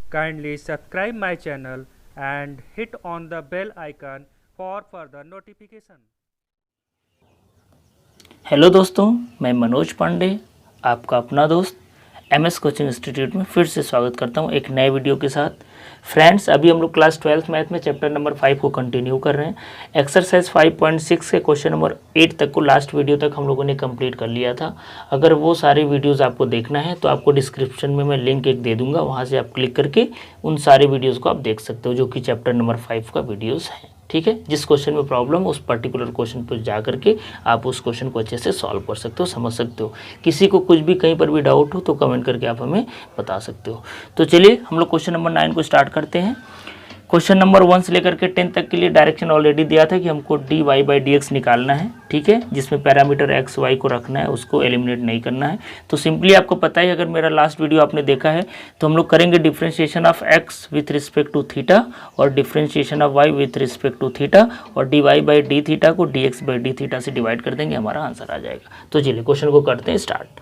Kindly subscribe my channel and hit on the bell icon for further notification. Hello दोस्तों, मैं मनोज पांडे, आपका अपना दोस्त एमएस कोचिंग इंस्टीट्यूट में फिर से स्वागत करता हूं एक नए वीडियो के साथ। फ्रेंड्स, अभी हम लोग क्लास 12th मैथ में चैप्टर नंबर 5 को कंटिन्यू कर रहे हैं। एक्सरसाइज 5.6 के क्वेश्चन नंबर 8 तक को लास्ट वीडियो तक हम लोगों ने कंप्लीट कर लिया था। अगर वो सारे वीडियोज़ आपको देखना है तो आपको डिस्क्रिप्शन में मैं लिंक एक दे दूँगा, वहाँ से आप क्लिक करके उन सारे वीडियोज़ को आप देख सकते हो जो कि चैप्टर नंबर 5 का वीडियोज़ हैं। ठीक है, जिस क्वेश्चन में प्रॉब्लम हो उस पर्टिकुलर क्वेश्चन पर जा करके आप उस क्वेश्चन को अच्छे से सॉल्व कर सकते हो, समझ सकते हो। किसी को कुछ भी कहीं पर भी डाउट हो तो कमेंट करके आप हमें बता सकते हो। तो चलिए हम लोग क्वेश्चन नंबर 9 को स्टार्ट करते हैं। क्वेश्चन नंबर 1 से लेकर के 10 तक के लिए डायरेक्शन ऑलरेडी दिया था कि हमको dy बाई डी एक्स निकालना है। ठीक है, जिसमें पैरामीटर x y को रखना है, उसको एलिमिनेट नहीं करना है। तो सिंपली आपको पता है, अगर मेरा लास्ट वीडियो आपने देखा है तो हम लोग करेंगे differentiation of x with respect to theta और differentiation of y with respect to theta, और dy बाई डी थीटा को dx बाई डी थीटा से डिवाइड कर देंगे, हमारा आंसर आ जाएगा। तो चलिए क्वेश्चन को करते हैं स्टार्ट।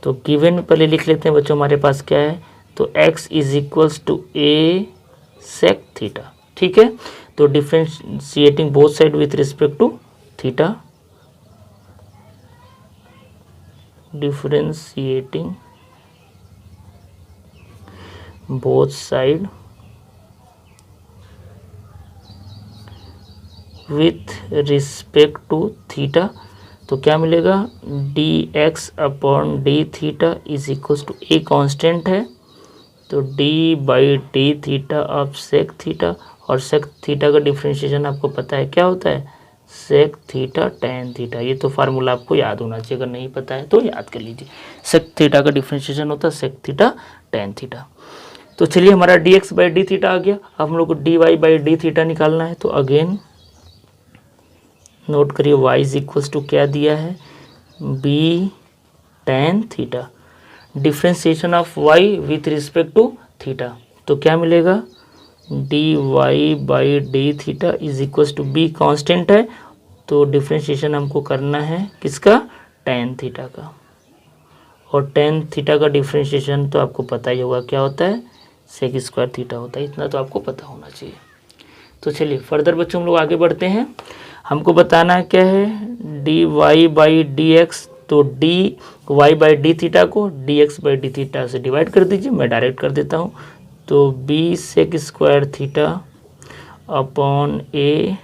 तो गिवन में पहले लिख लेते हैं बच्चों, हमारे पास क्या है। तो x is equals to a sec theta. ठीक है, तो differentiating both side with respect to theta, differentiating both side with respect to theta, तो क्या मिलेगा, dx upon D theta is equals to A constant है, तो d by D theta of sec theta, और sec theta का differentiation आपको पता है क्या होता है, सेक थीटा टेन थीटा। ये तो फार्मूला आपको याद होना चाहिए, अगर नहीं पता है तो याद कर लीजिए। सेक थीटा का डिफ्रेंशिएशन होता है सेक थीटा टेन थीटा। तो चलिए हमारा dx बाई डी थीटा आ गया। अब हम लोग को dy बाई डी थीटा निकालना है। तो अगेन नोट करिए, y इज इक्वल्स टू क्या दिया है, b tan theta, differentiation of y with respect to theta, तो क्या मिलेगा, dy by D theta is equals to b constant है, तो डिफ्रेंशिएशन हमको करना है किसका, टेन थीटा का, और टेन थीटा का डिफ्रेंशिएशन तो आपको पता ही होगा क्या होता है, सेक स्क्वायर थीटा होता है। इतना तो आपको पता होना चाहिए। तो चलिए फर्दर बच्चों हम लोग आगे बढ़ते हैं। हमको बताना क्या है, dy बाई डी एक्स, तो D Y by D theta को D x by D theta से डिवाइड कर दीजिए। मैं डायरेक्ट कर देता हूँ। तो B sec square theta upon A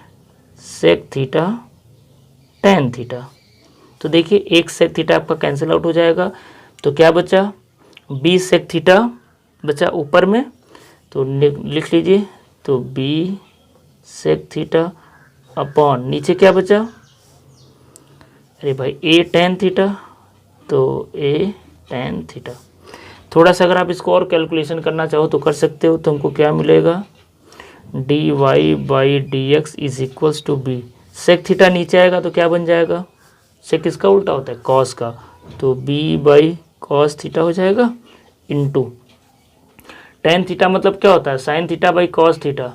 sec theta tan theta, तो देखिए एक सेक थीटा आपका कैंसिल आउट हो जाएगा, तो क्या बचा, बी सेक थीटा बचा ऊपर में, तो लिख लीजिए, तो बी सेक थीटा अपॉन नीचे क्या बचा, अरे भाई ए टेन थीटा, तो ए टेन थीटा। थोड़ा सा अगर आप इसको और कैलकुलेशन करना चाहो तो कर सकते हो। तो हमको क्या मिलेगा, D Y by D x is equals to B, sec theta नीचे आएगा तो क्या बन जाएगा, सेक किसका उल्टा होता है, कॉस का, तो बी बाई कॉस थीटा हो जाएगा, इंटू टेन थीटा मतलब क्या होता है, sine theta by cos theta.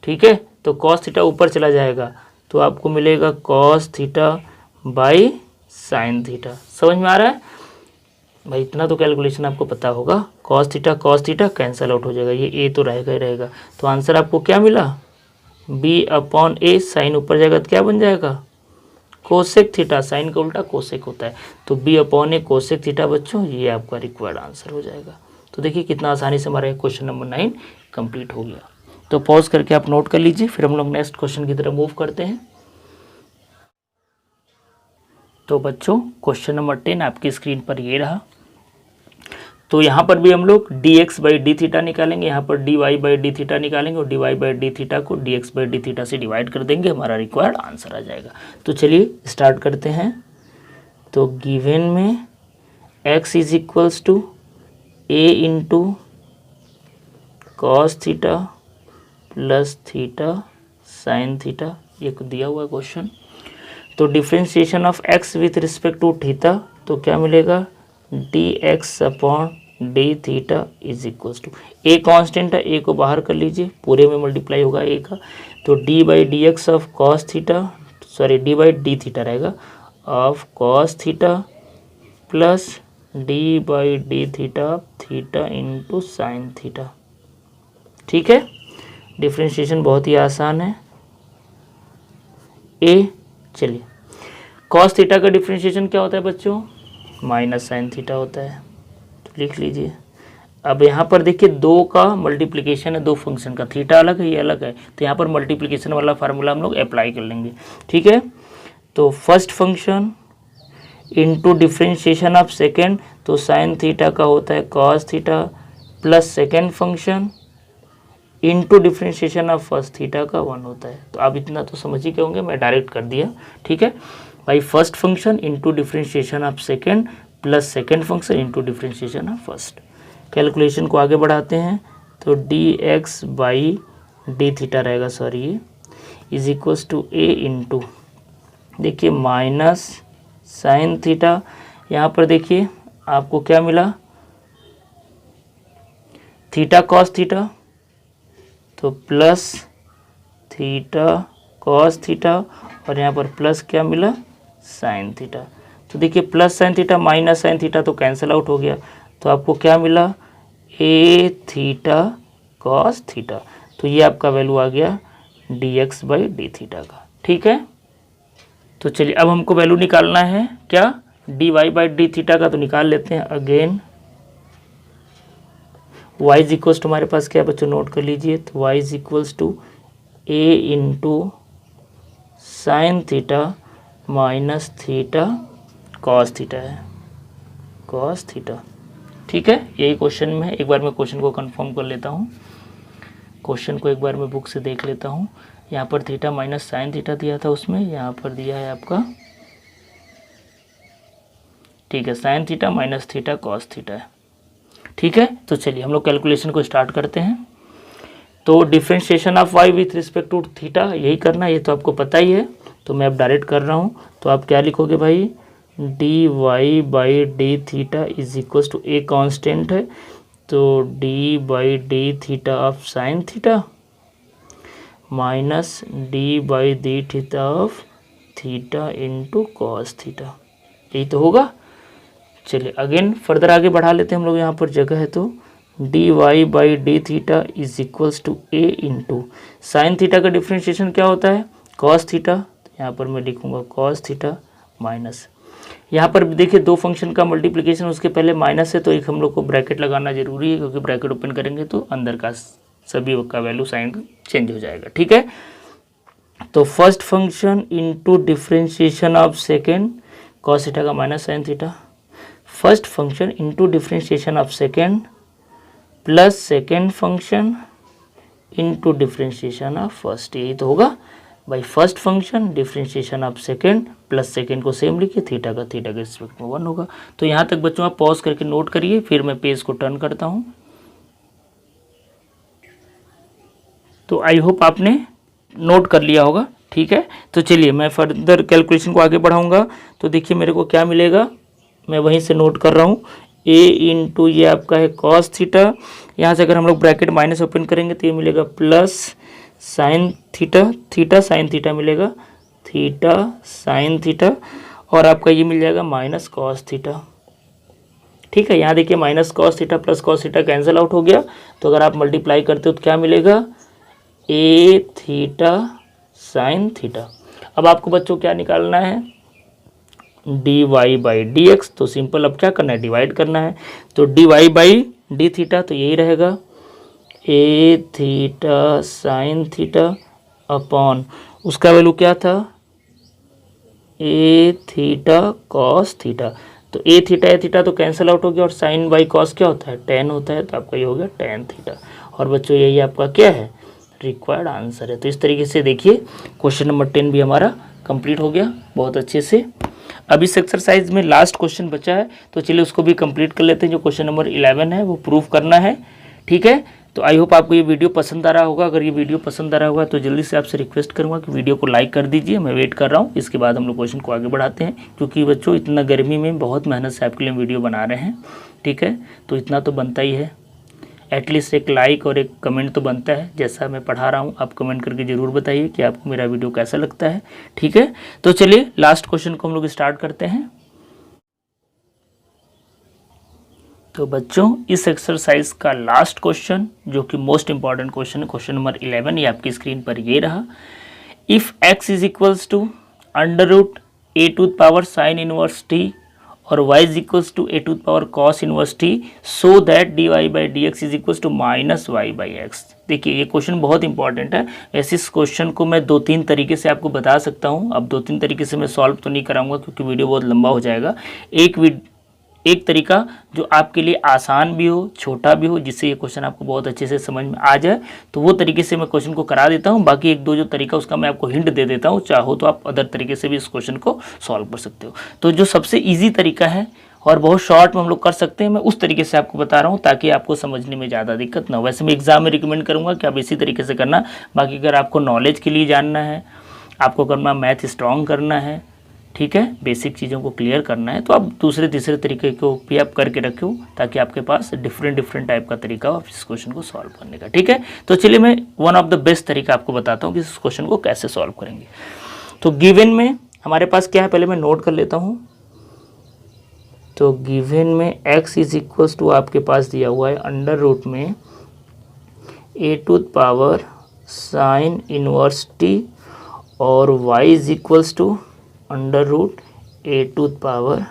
ठीक है, तो कॉस थीटा ऊपर चला जाएगा, तो आपको मिलेगा cos theta by sine theta. समझ में आ रहा है भाई, इतना तो कैलकुलेशन आपको पता होगा। कॉस थीटा कैंसिल आउट हो जाएगा, ये ए तो रहेगा ही रहेगा। तो आंसर आपको क्या मिला, बी अपॉन ए, साइन ऊपर जाएगा तो क्या बन जाएगा, कोसेक थीटा, साइन का उल्टा कोसेक होता है, तो बी अपॉन ए कोसेक थीटा बच्चों, ये आपका रिक्वायर्ड आंसर हो जाएगा। तो देखिए कितना आसानी से हमारा क्वेश्चन नंबर 9 कंप्लीट हो गया। तो पॉज करके आप नोट कर लीजिए, फिर हम लोग नेक्स्ट क्वेश्चन की तरफ मूव करते हैं। तो बच्चों क्वेश्चन नंबर 10 आपकी स्क्रीन पर ये रहा। तो यहाँ पर भी हम लोग dx बाई डी थीटा निकालेंगे, यहाँ पर dy बाई डी थीटा निकालेंगे, और dy बाई डी थीटा को dx बाई डी थीटा से डिवाइड कर देंगे, हमारा रिक्वायर्ड आंसर आ जाएगा। तो चलिए स्टार्ट करते हैं। तो गिवन में x is equals to a into cos theta plus theta sine theta, ये दिया हुआ क्वेश्चन। तो differentiation of x with respect to theta, तो क्या मिलेगा, dx upon D theta is equals to, A constant है, ए को बाहर कर लीजिए, पूरे में मल्टीप्लाई होगा ए का, तो D by D X of cos theta, sorry D by D theta रहेगा of cos theta plus D by D theta theta into sine theta. ठीक है, डिफ्रेंशिएशन बहुत ही आसान है। ए, चलिए कॉस थीटा का डिफ्रेंशिएशन क्या होता है बच्चों, माइनस साइन थीटा होता है, तो लिख लीजिए। अब यहाँ पर देखिए दो का मल्टीप्लिकेशन है, दो फंक्शन का, थीटा अलग है ये अलग है, तो यहाँ पर मल्टीप्लिकेशन वाला फार्मूला हम लोग अप्लाई कर लेंगे। ठीक है, तो first function into differentiation of second, तो साइन थीटा का होता है cos theta plus second function into differentiation of first theta का 1 होता है। तो आप इतना तो समझ ही गए होंगे, मैं डायरेक्ट कर दिया। ठीक है भाई, first function into differentiation of second plus second function into differentiation of first. Calculation को आगे बढ़ाते हैं, तो d x by D theta रहेगा, सॉरी ये is equals to a into, देखिए माइनस साइन थीटा, यहाँ पर देखिए आपको क्या मिला, थीटा कॉस थीटा, तो प्लस थीटा कॉस थीटा, और यहाँ पर प्लस क्या मिला, साइन थीटा। तो देखिए plus sign theta minus sine theta तो कैंसिल आउट हो गया, तो आपको क्या मिला, ए थीटा कॉस थीटा। तो ये आपका वैल्यू आ गया D x by D theta का। ठीक है, तो चलिए अब हमको वैल्यू निकालना है क्या, d Y by D theta का, तो निकाल लेते हैं। Again y is equals to, हमारे पास क्या बच्चों नोट कर लीजिए, तो y is equals to a into sine theta minus theta cos theta है, कॉस थीटा। ठीक है, यही क्वेश्चन में है। एक बार मैं क्वेश्चन को कंफर्म कर लेता हूँ, क्वेश्चन को एक बार मैं बुक से देख लेता हूँ। यहाँ पर थीटा माइनस साइन थीटा दिया था, उसमें यहाँ पर दिया है आपका, ठीक है, sign theta minus theta cos theta है। ठीक है, तो चलिए हम लोग कैलकुलेशन को स्टार्ट करते हैं। तो differentiation of y with respect to theta यही करना है, ये तो आपको पता ही है, तो मैं अब डायरेक्ट कर रहा हूँ। तो आप क्या लिखोगे भाई, d Y by D theta is equals to, A constant है, तो D by D theta of sine theta minus d by D theta of theta into cos theta, यही तो होगा। चलिए अगेन फर्दर आगे बढ़ा लेते हैं हम लोग, यहाँ पर जगह है, तो D Y by D theta is equals to a into sine theta का डिफ्रेंशिएशन क्या होता है, कॉस थीटा, तो यहाँ पर मैं लिखूँगा कॉस थीटा माइनस, यहाँ पर देखिए दो फंक्शन का मल्टीप्लिकेशन, उसके पहले माइनस है, तो एक हम लोग को ब्रैकेट लगाना जरूरी है, क्योंकि ब्रैकेट ओपन करेंगे तो अंदर का सभी का वैल्यू साइन चेंज हो जाएगा। ठीक है, तो first function into differentiation of second, cos theta का minus sine theta, first function into differentiation of second plus second function into differentiation of first, यही तो होगा भाई। First function differentiation of second plus second को same लिखिए, theta का theta के respect में 1 होगा। तो यहाँ तक बच्चों आप पॉज करके नोट करिए, फिर मैं पेज को टर्न करता हूँ। तो आई होप आपने नोट कर लिया होगा। ठीक है, तो चलिए मैं फर्दर कैलकुलेशन को आगे बढ़ाऊँगा। तो देखिए मेरे को क्या मिलेगा, मैं वहीं से नोट कर रहा हूँ, ए इंटू ये आपका है कॉस थीटा, यहाँ से अगर हम लोग ब्रैकेट माइनस ओपन करेंगे तो ये मिलेगा plus sine theta, theta sine theta मिलेगा, थीटा साइन थीटा, और आपका ये मिल जाएगा माइनस कॉस थीटा। ठीक है, यहाँ देखिए minus cos theta plus cos theta cancel out हो गया, तो अगर आप मल्टीप्लाई करते हो तो क्या मिलेगा, ए थीटा साइन थीटा। अब आपको बच्चों क्या निकालना है, d Y by D x, तो सिंपल अब क्या करना है, डिवाइड करना है। तो D Y by D theta तो यही रहेगा, a theta sine theta upon उसका वैल्यू क्या था, ए थीटा कॉस थीटा। तो ए थीटा तो कैंसिल आउट हो गया, और साइन बाई कॉस क्या होता है, टेन होता है, तो आपका ये हो गया टेन थीटा। और बच्चों यही आपका क्या है, रिक्वायर्ड आंसर है। तो इस तरीके से देखिए क्वेश्चन नंबर 10 भी हमारा कंप्लीट हो गया बहुत अच्छे से। अब इस एक्सरसाइज में लास्ट क्वेश्चन बचा है, तो चलिए उसको भी कंप्लीट कर लेते हैं। जो क्वेश्चन नंबर 11 है वो प्रूफ करना है। ठीक है, तो आई होप आपको ये वीडियो पसंद आ रहा होगा। अगर ये वीडियो पसंद आ रहा होगा तो जल्दी से आपसे रिक्वेस्ट करूंगा कि वीडियो को लाइक कर दीजिए, मैं वेट कर रहा हूँ। इसके बाद हम लोग क्वेश्चन को आगे बढ़ाते हैं, क्योंकि बच्चों इतना गर्मी में बहुत मेहनत से आपके लिए वीडियो बना रहे हैं। ठीक है, तो इतना तो बनता ही है, एटलीस्ट एक लाइक और एक कमेंट तो बनता है। जैसा मैं पढ़ा रहा हूँ आप कमेंट करके ज़रूर बताइए कि आपको मेरा वीडियो कैसा लगता है। ठीक है, तो चलिए लास्ट क्वेश्चन को हम लोग स्टार्ट करते हैं। तो बच्चों इस एक्सरसाइज का लास्ट क्वेश्चन जो कि मोस्ट इंपॉर्टेंट क्वेश्चन है, क्वेश्चन नंबर 11, ये आपकी स्क्रीन पर ये रहा। If x is equals to under root a to the power sine inverse t और y is equals to a to the power cos inverse t so that d Y by D x is equals to minus y by x. देखिए ये question बहुत important है। वैसे इस question को मैं 2-3 तरीके से आपको बता सकता हूँ। अब 2-3 तरीके से मैं सॉल्व तो नहीं कराऊंगा क्योंकि वीडियो बहुत लंबा हो जाएगा। एक तरीका जो आपके लिए आसान भी हो, छोटा भी हो, जिससे ये क्वेश्चन आपको बहुत अच्छे से समझ में आ जाए, तो वो तरीके से मैं क्वेश्चन को करा देता हूँ। बाकी 1-2 जो तरीका उसका मैं आपको हिंट दे देता हूँ, चाहो तो आप अदर तरीके से भी इस क्वेश्चन को सॉल्व कर सकते हो। तो जो सबसे ईजी तरीका है और बहुत शॉर्ट में हम लोग कर सकते हैं, मैं उस तरीके से आपको बता रहा हूँ ताकि आपको समझने में ज़्यादा दिक्कत ना हो। वैसे मैं एग्जाम में रिकमेंड करूँगा कि आप इसी तरीके से करना। बाकी अगर आपको नॉलेज के लिए जानना है, आपको करना मैथ स्ट्रॉन्ग करना है, ठीक है, बेसिक चीज़ों को क्लियर करना है, तो आप दूसरे तीसरे तरीके को भी आप करके रखो ताकि आपके पास डिफरेंट टाइप का तरीका हो इस क्वेश्चन को सॉल्व करने का। ठीक है, तो चलिए मैं वन ऑफ द बेस्ट तरीका आपको बताता हूँ कि इस क्वेश्चन को कैसे सॉल्व करेंगे। तो गिवन में हमारे पास क्या है, पहले मैं नोट कर लेता हूँ। तो गिवन में x इज इक्वल्स टू आपके पास दिया हुआ है अंडर रूट में a to the power sine inverse t और y is equals to under root a to the power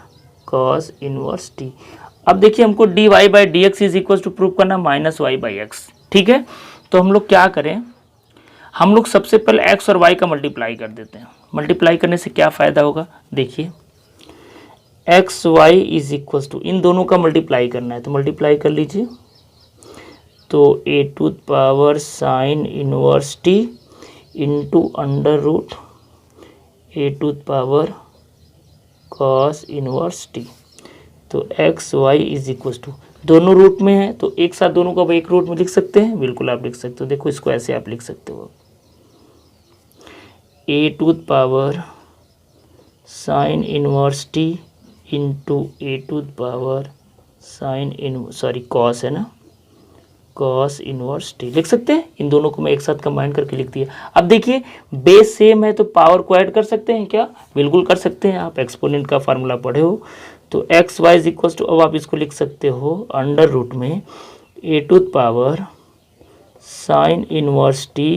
cos inverse t. अब देखिए हमको d Y by D x is equal to prove करना minus y by x. ठीक है, तो हम लोग क्या करें, हम लोग सबसे पहले x और y का मल्टीप्लाई कर देते हैं। मल्टीप्लाई करने से क्या फ़ायदा होगा, देखिए x y is equal to, इन दोनों का मल्टीप्लाई करना है तो मल्टीप्लाई कर लीजिए। तो a to the power sine inverse t into under root a to the power cos inverse t. तो x y is equal to, दोनों रूट में है तो एक साथ दोनों को एक रूट में लिख सकते हैं, बिल्कुल आप लिख सकते हो। देखो इसको ऐसे आप लिख सकते हो, a to the power sine inverse t into a to the power cos है ना, कॉस इनवर्स टी लिख सकते हैं। इन दोनों को मैं एक साथ कंबाइन करके लिख दिया। अब देखिए बेस सेम है तो पावर को ऐड कर सकते हैं क्या, बिल्कुल कर सकते हैं। आप एक्सपोनेंट का फार्मूला पढ़े हो तो x y is equal to, अब आप इसको लिख सकते हो अंडर रूट में a to the power sine inverse t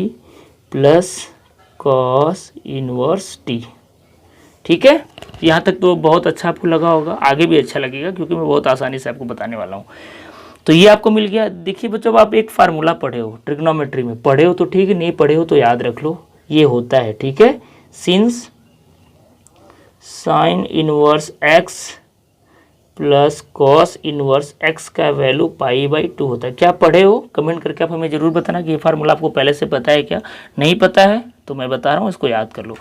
plus cos inverse t. ठीक है, यहाँ तक तो बहुत अच्छा आपको लगा होगा, आगे भी अच्छा लगेगा क्योंकि मैं बहुत आसानी से आपको बताने वाला हूँ। तो ये आपको मिल गया। देखिए बच्चों, आप एक फार्मूला पढ़े हो, ट्रिग्नोमेट्री में पढ़े हो तो ठीक है, नहीं पढ़े हो तो याद रख लो, ये होता है। ठीक है, since sine inverse x plus cos inverse x का वैल्यू पाई बाई 2 होता है। क्या पढ़े हो, कमेंट करके आप हमें ज़रूर बताना कि ये फार्मूला आपको पहले से पता है क्या। नहीं पता है तो मैं बता रहा हूँ, इसको याद कर लो।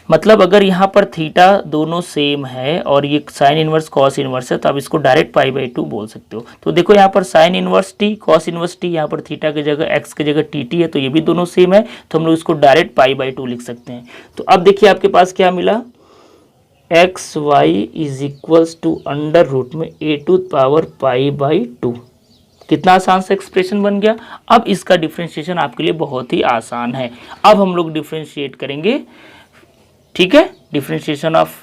मतलब अगर यहाँ पर थीटा दोनों सेम है और ये साइन इनवर्स कॉस इनवर्स है तो आप इसको डायरेक्ट पाई बाई 2 बोल सकते हो। तो देखो यहाँ पर sign inverse T cos inverse T, यहाँ पर थीटा की जगह एक्स की जगह टी टी है तो ये भी दोनों सेम है तो हम लोग इसको डायरेक्ट पाई बाई 2 लिख सकते हैं। तो अब देखिए आपके पास क्या मिला, x y is equals to under root में a to the power pi by 2। कितना आसान सा एक्सप्रेशन बन गया। अब इसका डिफ्रेंशिएशन आपके लिए बहुत ही आसान है। अब हम लोग डिफ्रेंशिएट करेंगे, ठीक है, differentiation of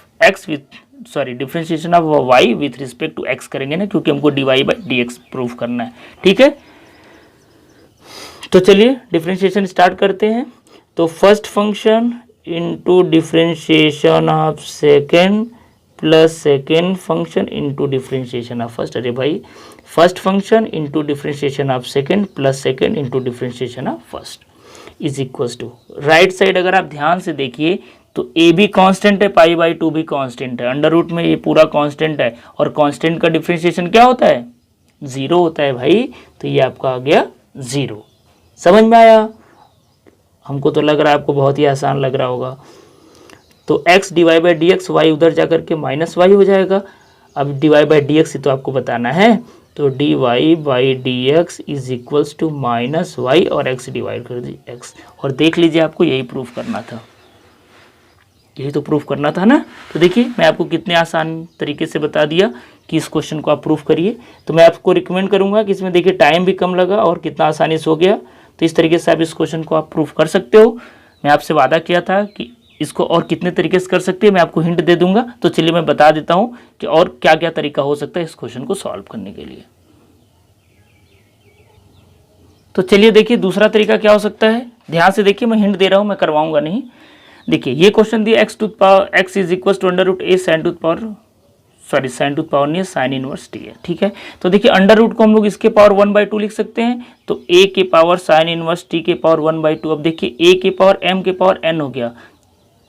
y with respect to x करेंगे ना, क्योंकि हमको d Y by D x prove करना है। ठीक है, तो चलिए डिफ्रेंशिएशन स्टार्ट करते हैं। तो first function into differentiation of second plus second function into differentiation of first. अरे भाई, first function into differentiation of second plus second into differentiation of first is equals to, right side अगर आप ध्यान से देखिए तो ए भी कांस्टेंट है, पाई बाई 2 भी कांस्टेंट है, अंडर रूट में ये पूरा कांस्टेंट है और कांस्टेंट का डिफरेंशिएशन क्या होता है, 0 होता है भाई। तो ये आपका आ गया 0। समझ में आया? हमको तो लग रहा है आपको बहुत ही आसान लग रहा होगा। तो x d y by D x, y उधर जा करके माइनस वाई हो जाएगा। अब डिवाई बाई डी एक्स ही तो आपको बताना है, तो D Y by D x is equals to minus y और x डिवाइड कर दी x। और देख लीजिए आपको यही प्रूफ करना था, यही तो प्रूफ करना था ना। तो देखिए मैं आपको कितने आसान तरीके से बता दिया कि इस क्वेश्चन को आप प्रूफ करिए। तो मैं आपको रिकमेंड करूंगा कि इसमें देखिए टाइम भी कम लगा और कितना आसानी से हो गया। तो इस तरीके से आप इस क्वेश्चन को आप प्रूफ कर सकते हो। मैं आपसे वादा किया था कि इसको और कितने तरीके से कर सकते हैं मैं आपको हिंट दे दूंगा। तो चलिए मैं बता देता हूँ कि और क्या क्या तरीका हो सकता है इस क्वेश्चन को सॉल्व करने के लिए। तो चलिए देखिए दूसरा तरीका क्या हो सकता है, ध्यान से देखिए, मैं हिंट दे रहा हूँ, मैं करवाऊंगा नहीं। देखिए ये क्वेश्चन दिया x is equal to under root a sine to power नहीं है, साइन इनवर्स टी है, ठीक है। तो देखिए अंडर रूट को हम लोग इसके पावर 1/2 लिख सकते हैं, तो a के पावर साइन इनवर्स टी के पावर 1/2। अब देखिए a के पावर m के पावर n हो गया,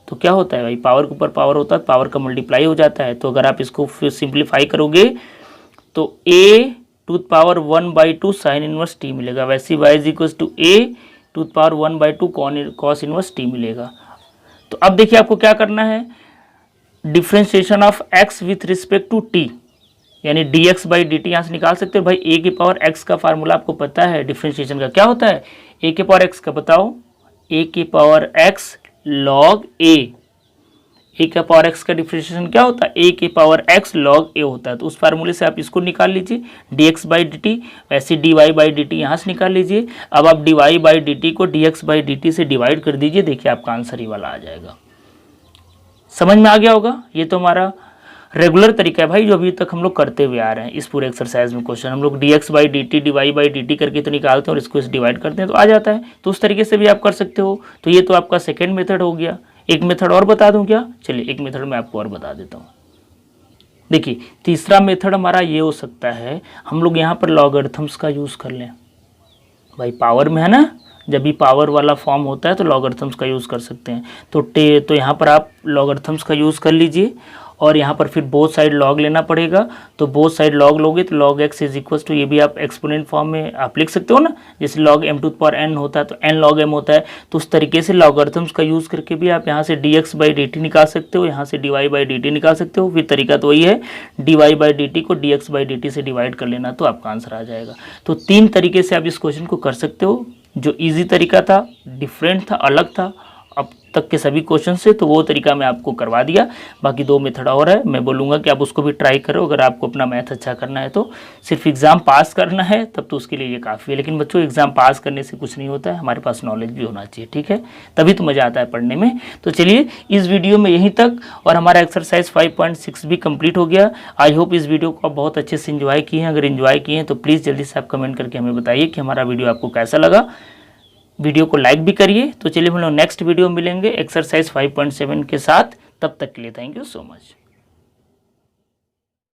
तो क्या होता है भाई, पावर के ऊपर पावर होता है, पावर का मल्टीप्लाई हो जाता है। तो अगर आप इसको फिर सिंप्लीफाई करोगे तो a to power 1/2 sine inverse t मिलेगा, वैसे y is equal to a to power 1/2 cos inverse t मिलेगा। तो अब देखिए आपको क्या करना है, differentiation of x with respect to t, यानी dx बाई dt यहाँ से निकाल सकते हो। भाई a के पावर x का फार्मूला आपको पता है डिफ्रेंशिएशन का, क्या होता है, a के पावर x का बताओ, a के पावर x log a का पावर x का डिफ्रेंशिएशन क्या होता है, a के पावर x log a होता है। तो उस फार्मूले से आप इसको निकाल लीजिए dx बाई dt, वैसे dy बाई dt यहाँ से निकाल लीजिए। अब आप dy बाई dt को dx बाई dt से डिवाइड कर दीजिए, देखिए आपका आंसर ही वाला आ जाएगा। समझ में आ गया होगा, ये तो हमारा रेगुलर तरीका है भाई, जो अभी तक हम लोग करते हुए आ रहे हैं। इस पूरे एक्सरसाइज में क्वेश्चन हम लोग dx by dt dy by dt करके तो निकालते हैं और इसको इस डिवाइड करते हैं तो आ जाता है। तो उस तरीके से भी आप कर सकते हो। तो ये तो आपका सेकेंड मेथड हो गया। एक मेथड और बता दूं क्या, चलिए एक मेथड मैं आपको और बता देता हूँ। देखिए तीसरा मेथड हमारा ये हो सकता है, हम लोग यहाँ पर लॉगरिथम्स का यूज़ कर लें। भाई पावर में है ना, जब भी पावर वाला फॉर्म होता है तो लॉगरिथम्स का यूज़ कर सकते हैं। तो यहाँ पर आप लॉगरिथम्स का यूज़ कर लीजिए और यहाँ पर फिर बोथ साइड लॉग लेना पड़ेगा। तो बोथ साइड लॉग लोगे तो log x is equal to, ये भी आप एक्सपोनेंट फॉर्म में आप लिख सकते हो ना, जैसे log m to the power n होता है तो n log m होता है। तो उस तरीके से लॉगरिथम्स का यूज़ करके भी आप यहाँ से dx बाई dt निकाल सकते हो, यहाँ से dy बाई dt निकाल सकते हो। फिर तरीका तो वही है, dy बाई dt को dx बाई dt से डिवाइड कर लेना तो आपका आंसर आ जाएगा। तो तीन तरीके से आप इस क्वेश्चन को कर सकते हो। जो ईजी तरीका था, डिफरेंट था, अलग था अब तक के सभी क्वेश्चन से, तो वो तरीका मैं आपको करवा दिया। बाकी दो मेथड और है, मैं बोलूँगा कि आप उसको भी ट्राई करो। अगर आपको अपना मैथ अच्छा करना है तो सिर्फ एग्ज़ाम पास करना है तब तो उसके लिए ये काफ़ी है। लेकिन बच्चों एग्ज़ाम पास करने से कुछ नहीं होता है, हमारे पास नॉलेज भी होना चाहिए, ठीक है, तभी तो मज़ा आता है पढ़ने में। तो चलिए इस वीडियो में यहीं तक, और हमारा एक्सरसाइज 5.6 भी कंप्लीट हो गया। आई होप इस वीडियो को आप बहुत अच्छे से इन्जॉय किए हैं। अगर इन्जॉय किए हैं तो प्लीज़ जल्दी से आप कमेंट करके हमें बताइए कि हमारा वीडियो आपको कैसा लगा। वीडियो को लाइक भी करिए। तो चलिए हम लोग नेक्स्ट वीडियो में मिलेंगे एक्सरसाइज 5.7 के साथ, तब तक के लिए थैंक यू सो मच।